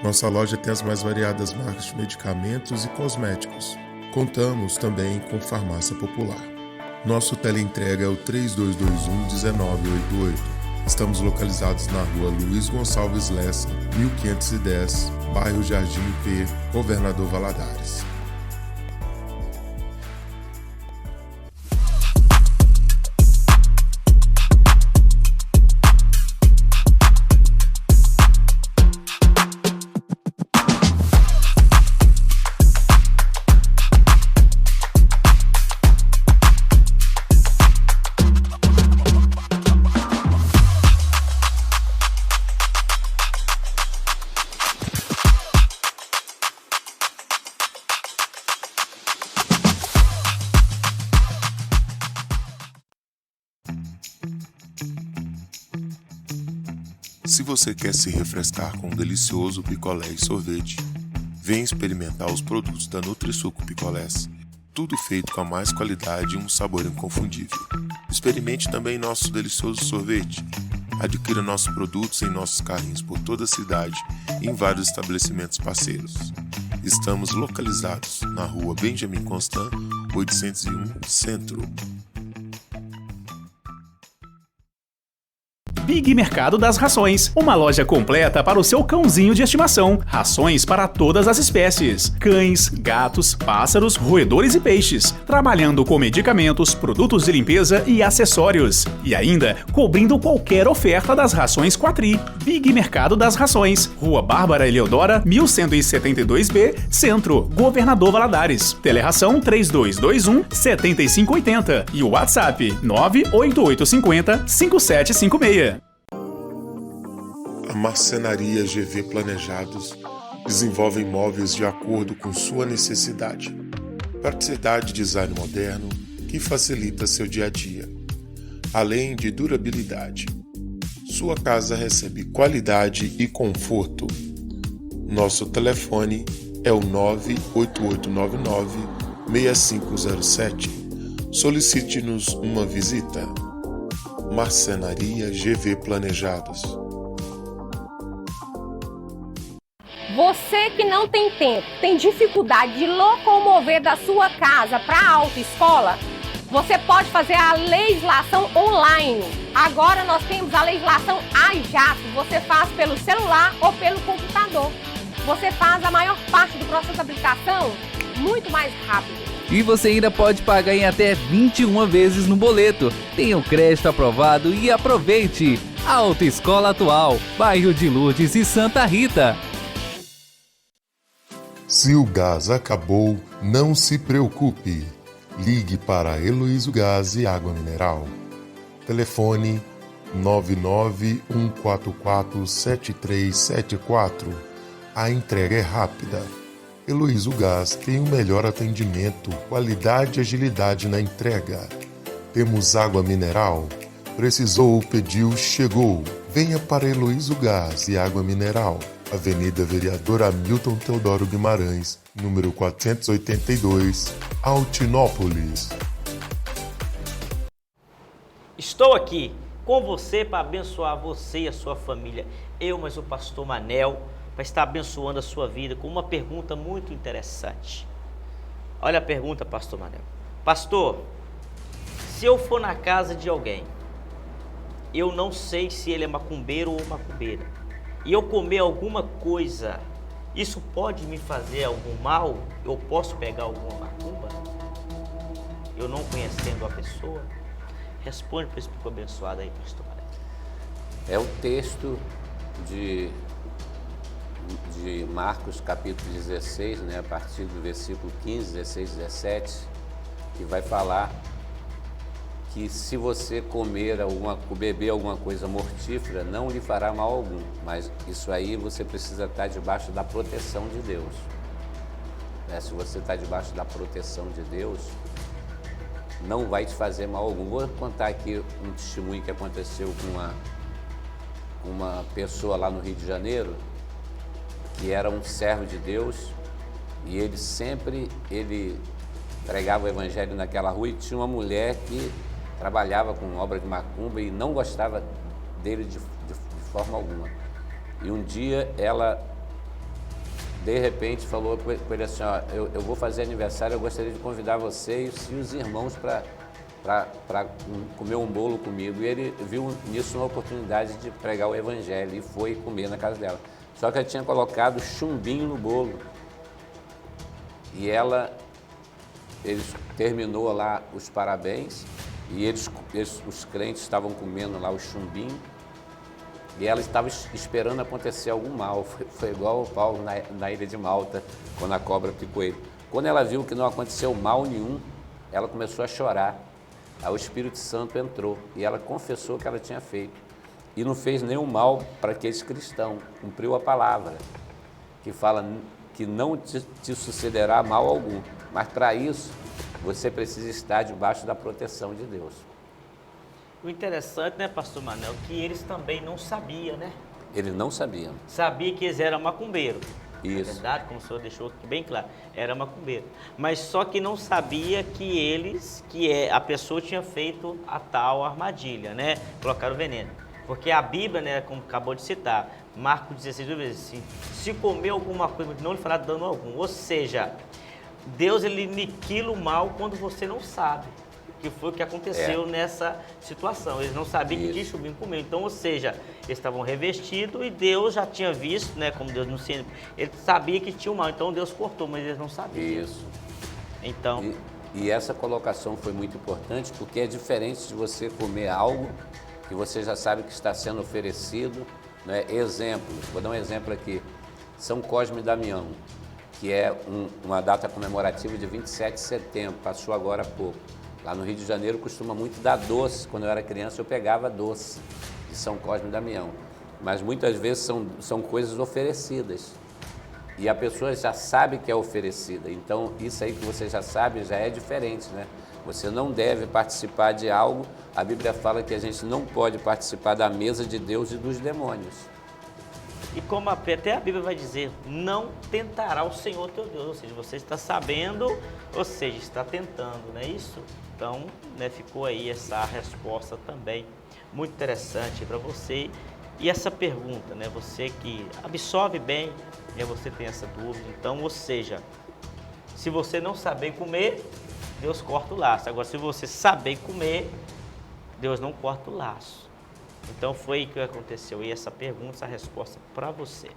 Speaker 3: Nossa loja tem as mais variadas marcas de medicamentos e cosméticos. Contamos também com farmácia popular. Nosso teleentrega é o 3221-1988. Estamos localizados na rua Luiz Gonçalves Lessa, 1510, bairro Jardim IP, Governador Valadares. Se você quer se refrescar com um delicioso picolé e sorvete, venha experimentar os produtos da Nutrisuco Picolés. Tudo feito com a mais qualidade e um sabor inconfundível. Experimente também nosso delicioso sorvete. Adquira nossos produtos em nossos carrinhos por toda a cidade e em vários estabelecimentos parceiros. Estamos localizados na rua Benjamin Constant, 801, Centro.
Speaker 4: Big Mercado das Rações, uma loja completa para o seu cãozinho de estimação. Rações para todas as espécies: cães, gatos, pássaros, roedores e peixes. Trabalhando com medicamentos, produtos de limpeza e acessórios. E ainda cobrindo qualquer oferta das rações Quatri. Big Mercado das Rações, Rua Bárbara Eleodora, 1172B, Centro, Governador Valadares. Teleração 3221-7580 e o WhatsApp 98850-5756.
Speaker 3: A Marcenaria GV Planejados desenvolve imóveis de acordo com sua necessidade. Praticidade e design moderno que facilita seu dia a dia, além de durabilidade. Sua casa recebe qualidade e conforto. Nosso telefone é o 98899-6507. Solicite-nos uma visita. Marcenaria GV Planejados.
Speaker 5: Você que não tem tempo, tem dificuldade de locomover da sua casa para a autoescola, você pode fazer a legislação online. Agora nós temos a legislação AJAP. Você faz pelo celular ou pelo computador. Você faz a maior parte do processo de aplicação muito mais rápido.
Speaker 6: E você ainda pode pagar em até 21 vezes no boleto. Tenha o crédito aprovado e aproveite! Autoescola Atual, bairro de Lourdes e Santa Rita.
Speaker 3: Se o gás acabou, não se preocupe. Ligue para Heloísio Gás e Água Mineral. Telefone 991447374. A entrega é rápida. Heloísio Gás tem o melhor atendimento, qualidade e agilidade na entrega. Temos água mineral. Precisou, pediu, chegou. Venha para Heloísio Gás e Água Mineral. Avenida Vereador Hamilton Teodoro Guimarães, número 482, Altinópolis.
Speaker 1: Estou aqui com você para abençoar você e a sua família. Eu, mas o pastor Manel, vai estar abençoando a sua vida com uma pergunta muito interessante. Olha a pergunta, pastor Manel. Pastor, se eu for na casa de alguém, eu não sei se ele é macumbeiro ou macumbeira, e eu comer alguma coisa, isso pode me fazer algum mal? Eu posso pegar alguma macumba? Eu não conhecendo a pessoa? Responde para esse público abençoado aí, pastor Manel.
Speaker 2: É o texto de Marcos capítulo 16, né, a partir do versículo 15, 16, 17, que vai falar que se você beber alguma coisa mortífera, não lhe fará mal algum, mas isso aí você precisa estar debaixo da proteção de Deus. Se você está debaixo da proteção de Deus, não vai te fazer mal algum. Vou contar aqui um testemunho que aconteceu com uma pessoa lá no Rio de Janeiro, que era um servo de Deus, e ele pregava o evangelho naquela rua, e tinha uma mulher que trabalhava com obra de macumba e não gostava dele de forma alguma. E um dia ela, de repente, falou com ele assim, ó, eu vou fazer aniversário, eu gostaria de convidar vocês e os irmãos para comer um bolo comigo. E ele viu nisso uma oportunidade de pregar o evangelho e foi comer na casa dela. Só que ela tinha colocado chumbinho no bolo. E eles terminou lá os parabéns, e os crentes estavam comendo lá o chumbinho, e ela estava esperando acontecer algum mal. Foi igual o Paulo na ilha de Malta, quando a cobra picou ele. Quando ela viu que não aconteceu mal nenhum, ela começou a chorar. Aí o Espírito Santo entrou e ela confessou o que ela tinha feito. E não fez nenhum mal para aqueles cristãos, cumpriu a palavra, que fala que não te sucederá mal algum. Mas para isso, você precisa estar debaixo da proteção de Deus.
Speaker 1: O interessante, né, pastor Manel, que eles também não sabiam, né?
Speaker 2: Eles não sabiam.
Speaker 1: Sabia que eles eram macumbeiros.
Speaker 2: Isso.
Speaker 1: É verdade, como o senhor deixou aqui bem claro, era macumbeiro. Mas só que não sabia que a pessoa tinha feito a tal armadilha, né? Colocaram o veneno. Porque a Bíblia, né, como acabou de citar, Marcos 16, assim, se comer alguma coisa, não lhe fará dano algum. Ou seja, Deus ele aniquila o mal quando você não sabe. Que foi o que aconteceu nessa situação. Eles não sabiam que tinha chumbinho comer. Então, ou seja, eles estavam revestidos e Deus já tinha visto, né, como Deus não sei, ele sabia que tinha o mal. Então Deus cortou, mas eles não sabiam.
Speaker 2: Isso.
Speaker 1: Então.
Speaker 2: E essa colocação foi muito importante, porque é diferente de você comer algo que você já sabe que está sendo oferecido, né? Exemplo, vou dar um exemplo aqui. São Cosme e Damião, que é uma data comemorativa de 27 de setembro, passou agora há pouco. Lá no Rio de Janeiro costuma muito dar doce. Quando eu era criança eu pegava doce de São Cosme e Damião. mas muitas vezes são coisas oferecidas. E a pessoa já sabe que é oferecida. Então, isso aí que você já sabe já é diferente, né? Você não deve participar de algo. A Bíblia fala que a gente não pode participar da mesa de Deus e dos demônios.
Speaker 1: E como até a Bíblia vai dizer, não tentará o Senhor teu Deus. Ou seja, você está sabendo, ou seja, está tentando, não é isso? Então, né, ficou aí essa resposta também muito interessante para você. E essa pergunta, né, você que absorve bem, né, você tem essa dúvida. Então, ou seja, se você não saber comer, Deus corta o laço. Agora, se você saber comer, Deus não corta o laço. Então, foi o que aconteceu. E essa pergunta, essa resposta para você.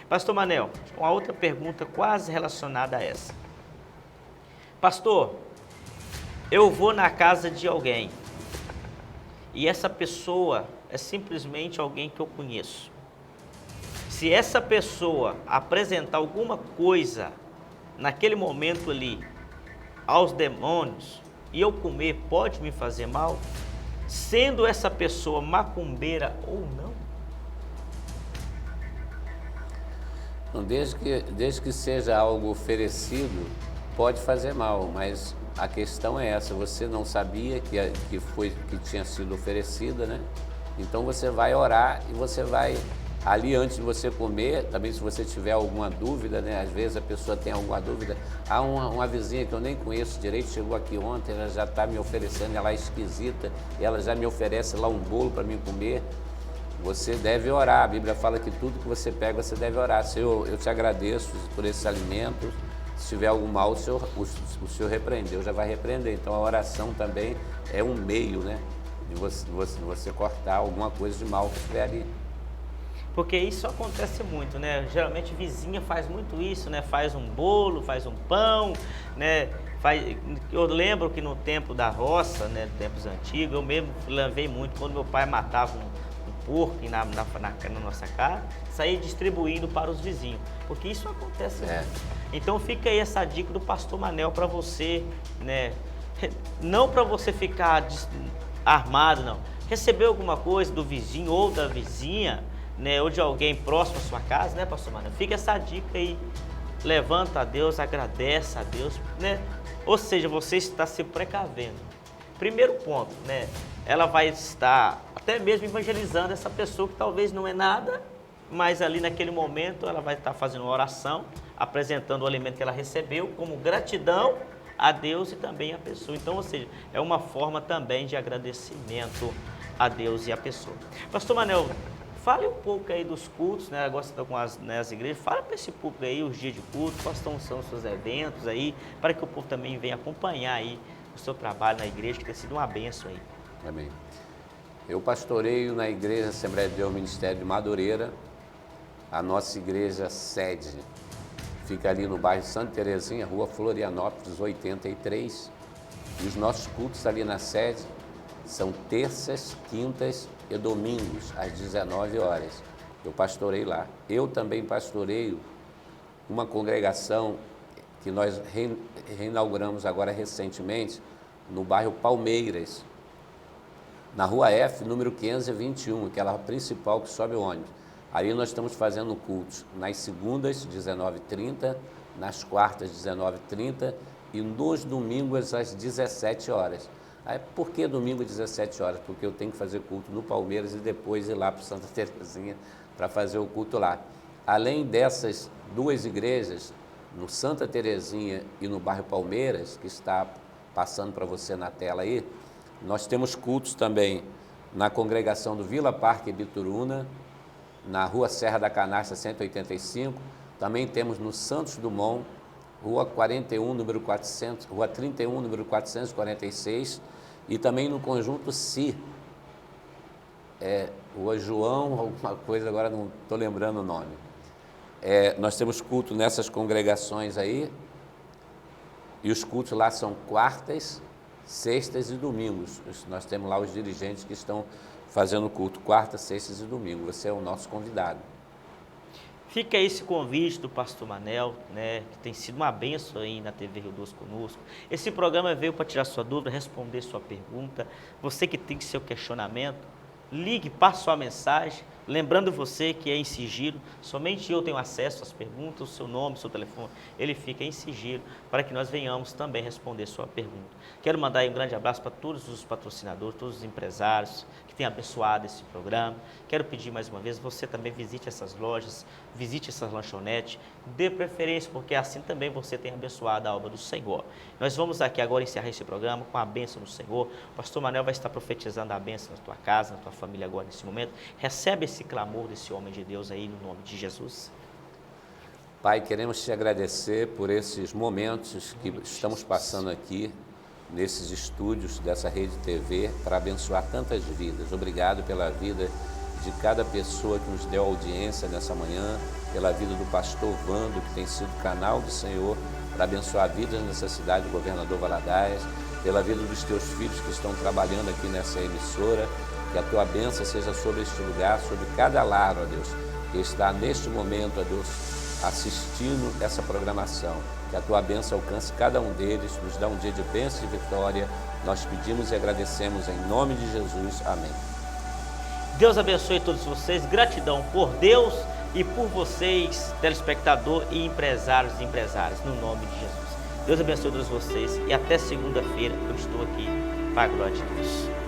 Speaker 1: Pastor Manel, uma outra pergunta quase relacionada a essa. Pastor, eu vou na casa de alguém e essa pessoa é simplesmente alguém que eu conheço. Se essa pessoa apresentar alguma coisa naquele momento ali aos demônios e eu comer, pode me fazer mal? Sendo essa pessoa macumbeira ou não?
Speaker 2: Desde que seja algo oferecido, pode fazer mal, mas a questão é essa, você não sabia que tinha sido oferecida, né? Então você vai orar e você vai, ali antes de você comer, também se você tiver alguma dúvida, né? Às vezes a pessoa tem alguma dúvida, há uma vizinha que eu nem conheço direito, chegou aqui ontem, ela já está me oferecendo, ela é esquisita, e ela já me oferece lá um bolo para mim comer. Você deve orar, a Bíblia fala que tudo que você pega, você deve orar. Senhor, eu te agradeço por esses alimentos, se tiver algum mal, o Senhor repreendeu, já vai repreender. Então a oração também é um meio, né, de você cortar alguma coisa de mal que estiver ali.
Speaker 1: Porque isso acontece muito, né? Geralmente vizinha faz muito isso, né? Faz um bolo, faz um pão, né? Eu lembro que no tempo da roça, né, tempos antigos, eu mesmo lavei muito quando meu pai matava um porco na nossa casa, saía distribuindo para os vizinhos, porque isso acontece muito. Então fica aí essa dica do pastor Manel para você, né? Não para você ficar armado, não. Recebeu alguma coisa do vizinho ou da vizinha, né, ou de alguém próximo à sua casa, né, pastor Manel? Fica essa dica aí, levanta a Deus, agradece a Deus, né? Ou seja, você está se precavendo. Primeiro ponto, né? Ela vai estar até mesmo evangelizando essa pessoa que talvez não é nada, mas ali naquele momento ela vai estar fazendo uma oração, apresentando o alimento que ela recebeu como gratidão a Deus e também a pessoa. Então, ou seja, é uma forma também de agradecimento a Deus e a pessoa. Pastor Manel, fale um pouco aí dos cultos, né? Agora você está com as igrejas, fala para esse público aí os dias de culto, quais são os seus eventos aí, para que o povo também venha acompanhar aí o seu trabalho na igreja, que tem sido uma bênção aí.
Speaker 2: Amém. Eu pastoreio na Igreja Assembleia de Deus Ministério de Madureira, a nossa igreja sede fica ali no bairro Santa Terezinha, Rua Florianópolis, 83, e os nossos cultos ali na sede são terças, quintas e domingos, às 19 horas. Eu pastorei lá. Eu também pastoreio uma congregação que nós reinauguramos agora recentemente, no bairro Palmeiras, na Rua F, número 521, aquela principal que sobe o ônibus. Ali nós estamos fazendo cultos nas segundas, 19h30, nas quartas, 19h30 e nos domingos, às 17 horas. Aí, por que domingo, às 17 horas? Porque eu tenho que fazer culto no Palmeiras e depois ir lá para Santa Terezinha para fazer o culto lá. Além dessas duas igrejas, no Santa Terezinha e no bairro Palmeiras, que está passando para você na tela aí, nós temos cultos também na congregação do Vila Parque Bituruna, na Rua Serra da Canastra 185, também temos no Santos Dumont, Rua 41, número 400, Rua 31, número 446, e também no Conjunto Si, Rua João, alguma coisa, agora não estou lembrando o nome. Nós temos culto nessas congregações aí, e os cultos lá são quartas, sextas e domingos. Nós temos lá os dirigentes que estão fazendo culto quarta, sextas e domingo. Você é o nosso convidado.
Speaker 1: Fica esse convite do pastor Manel, né, que tem sido uma bênção aí na TV Rio Doce conosco. Esse programa veio para tirar sua dúvida, responder sua pergunta. Você que tem seu questionamento, ligue, passe sua mensagem, Lembrando você que é em sigilo, somente eu tenho acesso às perguntas, o seu nome, o seu telefone, ele fica em sigilo para que nós venhamos também responder sua pergunta. Quero mandar aí um grande abraço para todos os patrocinadores, todos os empresários que têm abençoado esse programa. Quero pedir mais uma vez, você também visite essas lojas, visite essas lanchonetes, dê preferência, porque assim também você tem abençoado a obra do Senhor. Nós vamos aqui agora encerrar esse programa com a bênção do Senhor. O pastor Manuel vai estar profetizando a bênção na tua casa, na tua família agora nesse momento. Recebe esse clamor desse homem de Deus aí no nome de Jesus.
Speaker 2: Pai, queremos te agradecer por esses momentos que estamos passando aqui nesses estúdios dessa Rede TV para abençoar tantas vidas. Obrigado pela vida de cada pessoa que nos deu audiência nessa manhã, pela vida do pastor Vando, que tem sido canal do Senhor para abençoar vidas nessa cidade, Governador Valadares, pela vida dos teus filhos que estão trabalhando aqui nessa emissora. Que a tua bênção seja sobre este lugar, sobre cada lar, ó Deus, que está neste momento, ó Deus, assistindo essa programação. Que a tua bênção alcance cada um deles, nos dá um dia de bênção e vitória. Nós pedimos e agradecemos em nome de Jesus. Amém.
Speaker 1: Deus abençoe todos vocês. Gratidão por Deus e por vocês, telespectador e empresários e empresárias, no nome de Jesus. Deus abençoe todos vocês e até segunda-feira eu estou aqui para a glória de Deus.